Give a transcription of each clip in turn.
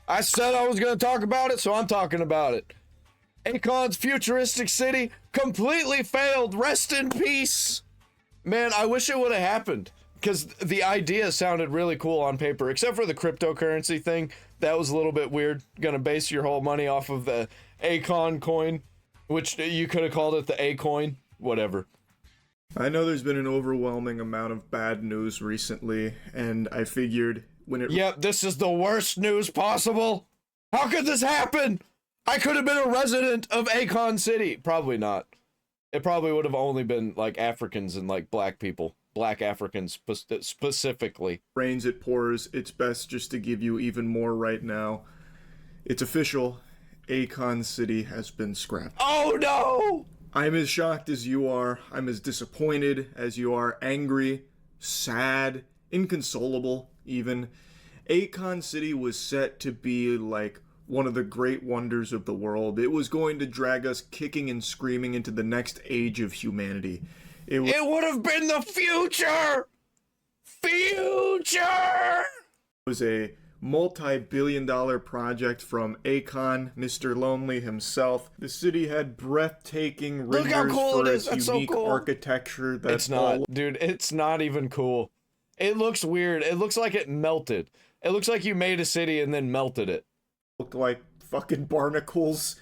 I said I was going to talk about it, so I'm talking about it. Akon's futuristic city completely failed. Rest in peace. Man, I wish it would have happened, because the idea sounded really cool on paper, except for the cryptocurrency thing. That was a little bit weird. Gonna base your whole money off of the Akon coin, which you could have called it the A-coin. Whatever. I know there's been an overwhelming amount of bad news recently, and I figured when it— Yep, this is the worst news possible. How could this happen? I could have been a resident of Akon City. Probably not. It probably would have only been like Africans and like black people. Black Africans specifically. Rains, it pours. It's best just to give you even more right now. It's official. Akon City has been scrapped. Oh no! I'm as shocked as you are. I'm as disappointed as you are. Angry, sad, inconsolable even. Akon City was set to be like one of the great wonders of the world. It was going to drag us kicking and screaming into the next age of humanity. It would have been the future! Future! Was a multi-billion-dollar project from Akon, Mr. Lonely himself. The city had breathtaking renders for its unique architecture. It's not, dude, it's not even cool. It looks weird. It looks like it melted. It looks like you made a city and then melted it. Looked like fucking barnacles,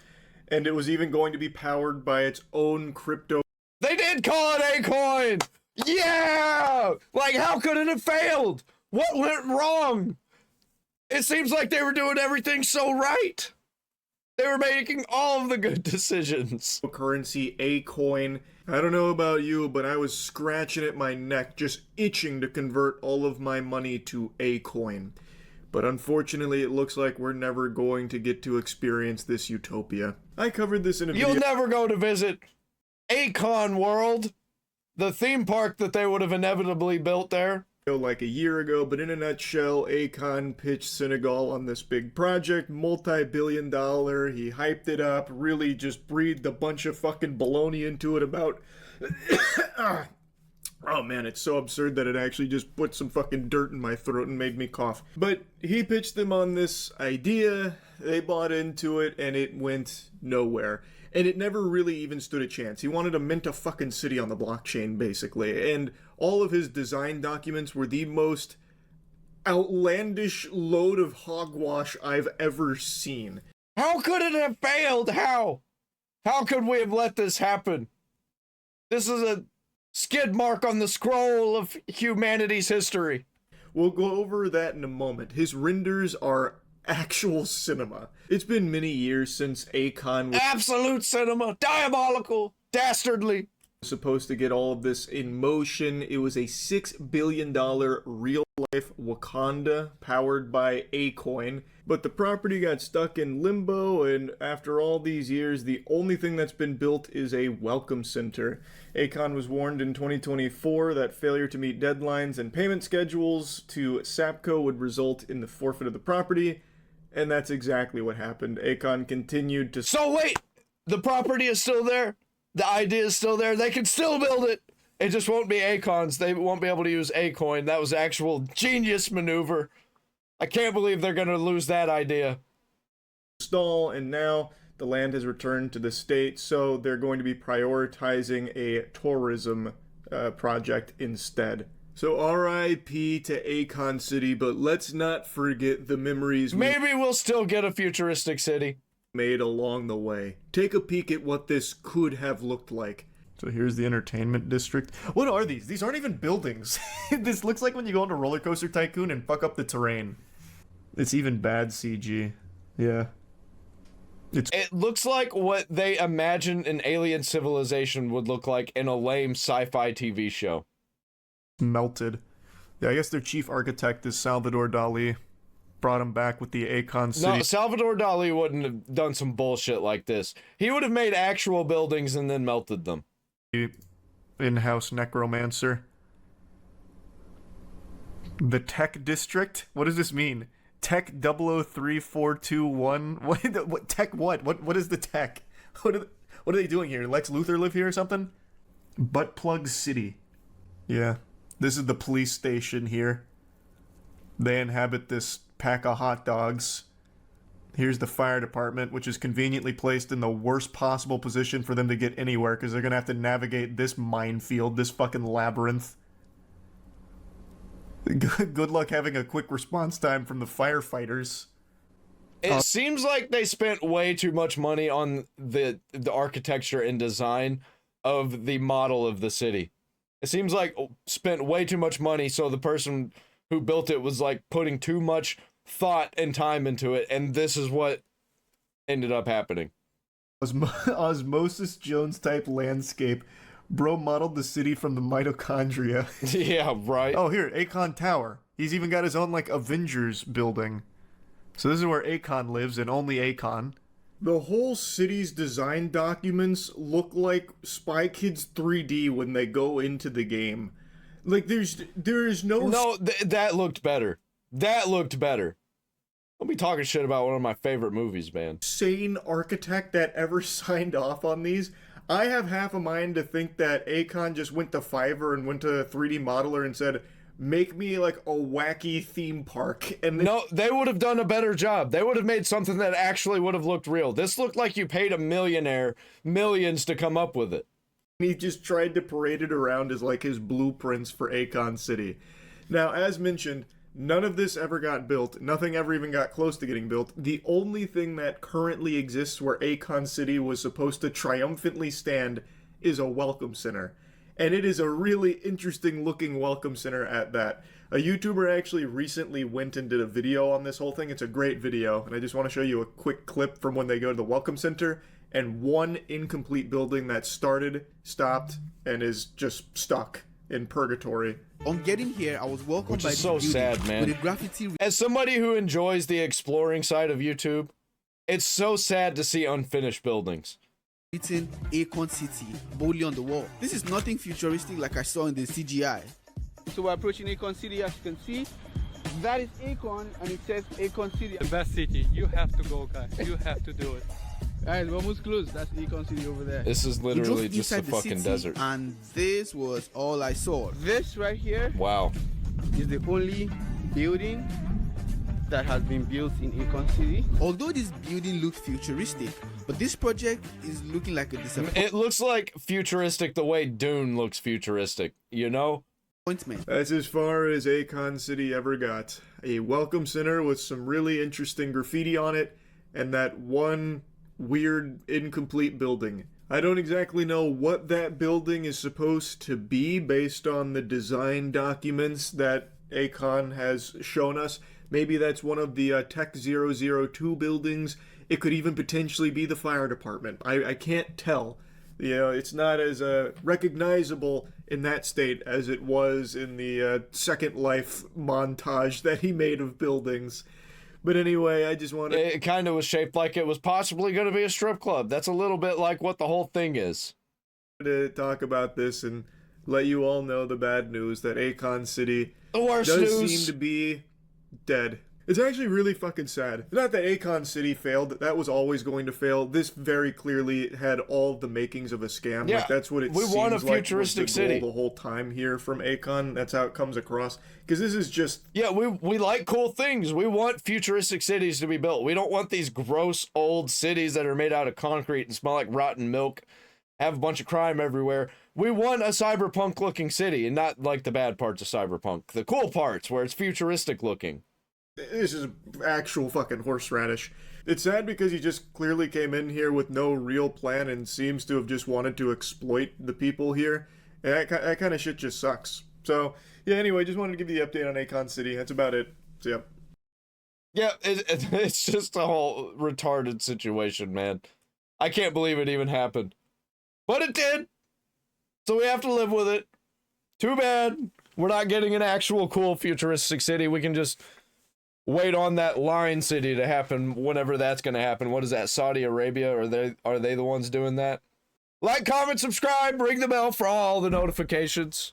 and it was even going to be powered by its own crypto. They did call it Akoin! Yeah! Like, how could it have failed? What went wrong? It seems like they were doing everything so right. They were making all of the good decisions. Currency, Akoin. I don't know about you, but I was scratching at my neck, just itching to convert all of my money to Akoin. But unfortunately, it looks like we're never going to get to experience this utopia. I covered this in a video. You'll never go to visit Akon World, the theme park that they would have inevitably built there. Like a year ago, but in a nutshell, Akon pitched Senegal on this big project, multi-billion-dollar. He hyped it up, really just breathed a bunch of fucking baloney into it about... Oh man, it's so absurd that it actually just put some fucking dirt in my throat and made me cough. But he pitched them on this idea, they bought into it, and it went nowhere. And it never really even stood a chance. He wanted to mint a fucking city on the blockchain, basically. And all of his design documents were the most outlandish load of hogwash I've ever seen. How could it have failed? How? How could we have let this happen? This is a skid mark on the scroll of humanity's history. We'll go over that in a moment. His renders are actual cinema. It's been many years since Akon was absolute cinema, diabolical, dastardly. Supposed to get all of this in motion. It was a $6 billion real-life Wakanda powered by Akoin, but the property got stuck in limbo, and after all these years, the only thing that's been built is a welcome center. Akon was warned in 2024 that failure to meet deadlines and payment schedules to Sapco would result in the forfeit of the property, and that's exactly what happened. Akon continued to— So wait, the property is still there? The idea is still there? They can still build it! It just won't be Akon's. They won't be able to use Akoin. That was actual genius maneuver. I can't believe they're gonna lose that idea. Stall, and now the land has returned to the state, so they're going to be prioritizing a tourism project instead. So R.I.P. to Akon City, but let's not forget the memories maybe we'll still get a futuristic city made along the way. Take a peek at what this could have looked like. So here's the entertainment district. What are these? These aren't even buildings. This looks like when you go into Roller Coaster Tycoon and fuck up the terrain. It's even bad CG. Yeah. It looks like what they imagine an alien civilization would look like in a lame sci-fi TV show. Melted. Yeah, I guess their chief architect is Salvador Dali. Brought him back with the Akon City. No, Salvador Dali wouldn't have done some bullshit like this. He would have made actual buildings and then melted them. In-house necromancer. The Tech District? What does this mean? Tech 003421? What tech what? What is the tech? What are they doing here? Lex Luthor live here or something? Butt Plug City. Yeah. This is the police station here. They inhabit this pack of hot dogs. Here's the fire department, which is conveniently placed in the worst possible position for them to get anywhere, because they're going to have to navigate this minefield, this fucking labyrinth. Good luck having a quick response time from the firefighters. It seems like they spent way too much money on the architecture and design of the model of the city. It seems like spent way too much money, so the person who built it was like putting too much thought and time into it, and this is what ended up happening. Osmosis Jones type landscape. Bro modeled the city from the mitochondria. Yeah, right. Oh, here, Akon Tower. He's even got his own, like, Avengers building. So this is where Akon lives, and only Akon. The whole city's design documents look like Spy Kids 3D when they go into the game. Like, there is no... No, that looked better. That looked better. I'll be talking shit about one of my favorite movies, man. Sane architect that ever signed off on these. I have half a mind to think that Akon just went to Fiverr and went to a 3D modeler and said, make me like a wacky theme park. And no, they would have done a better job. They would have made something that actually would have looked real. This looked like you paid a millionaire millions to come up with it. He just tried to parade it around as like his blueprints for Akon City. Now, as mentioned, none of this ever got built. Nothing ever even got close to getting built. The only thing that currently exists where Akon City was supposed to triumphantly stand is a welcome center. And it is a really interesting looking welcome center at that. A YouTuber actually recently went and did a video on this whole thing. It's a great video, and I just want to show you a quick clip from when they go to the welcome center and one incomplete building that started, stopped, and is just stuck in purgatory. On getting here, I was welcomed by so sad, man. with a graffiti. As somebody who enjoys the exploring side of YouTube, it's so sad to see unfinished buildings. Written Akon City boldly on the wall. This is nothing futuristic like I saw in the CGI. So we're approaching Akon City, as you can see. That is Akon, and it says Akon City. The best city. You have to go, guys. You have to do it. Guys, we're almost close. That's Akon City over there. This is We drove literally just a inside the fucking city, desert. and this was all I saw. This right here Wow. is the only building that has been built in Akon City. Although this building looked futuristic, but this project is looking like a disappointment. It looks like futuristic the way Dune looks futuristic, you know? That's as far as Akon City ever got. A welcome center with some really interesting graffiti on it, and that one weird, incomplete building. I don't exactly know what that building is supposed to be based on the design documents that Akon has shown us. Maybe that's one of the Tech 002 buildings. It could even potentially be the fire department. I can't tell. You know, it's not as recognizable in that state as it was in the Second Life montage that he made of buildings. But anyway, I just want to... It kind of was shaped like it was possibly going to be a strip club. That's a little bit like what the whole thing is. To talk about this and let you all know the bad news that Akon City The worst does news. seem to be dead. It's actually really fucking sad. Not that Akon City failed. That was always going to fail. This very clearly had all the makings of a scam. Yeah, like that's what it we seems want a like was futuristic the city. goal the whole time here from Akon. That's how it comes across. Because this is just... Yeah, we like cool things. We want futuristic cities to be built. We don't want these gross old cities that are made out of concrete and smell like rotten milk, have a bunch of crime everywhere. We want a cyberpunk looking city, and not like the bad parts of cyberpunk. The cool parts where it's futuristic looking. This is actual fucking horseradish. It's sad because he just clearly came in here with no real plan and seems to have just wanted to exploit the people here. And that kind of shit just sucks. So, yeah, anyway, just wanted to give you the update on Akon City. That's about it. So, yep. Yeah, it's just a whole retarded situation, man. I can't believe it even happened. But it did! So we have to live with it. Too bad. We're not getting an actual cool futuristic city. We can just wait on that line city to happen whenever that's going to happen. What is that, Saudi Arabia? Are they the ones doing that? Like, comment, subscribe, ring the bell for all the notifications.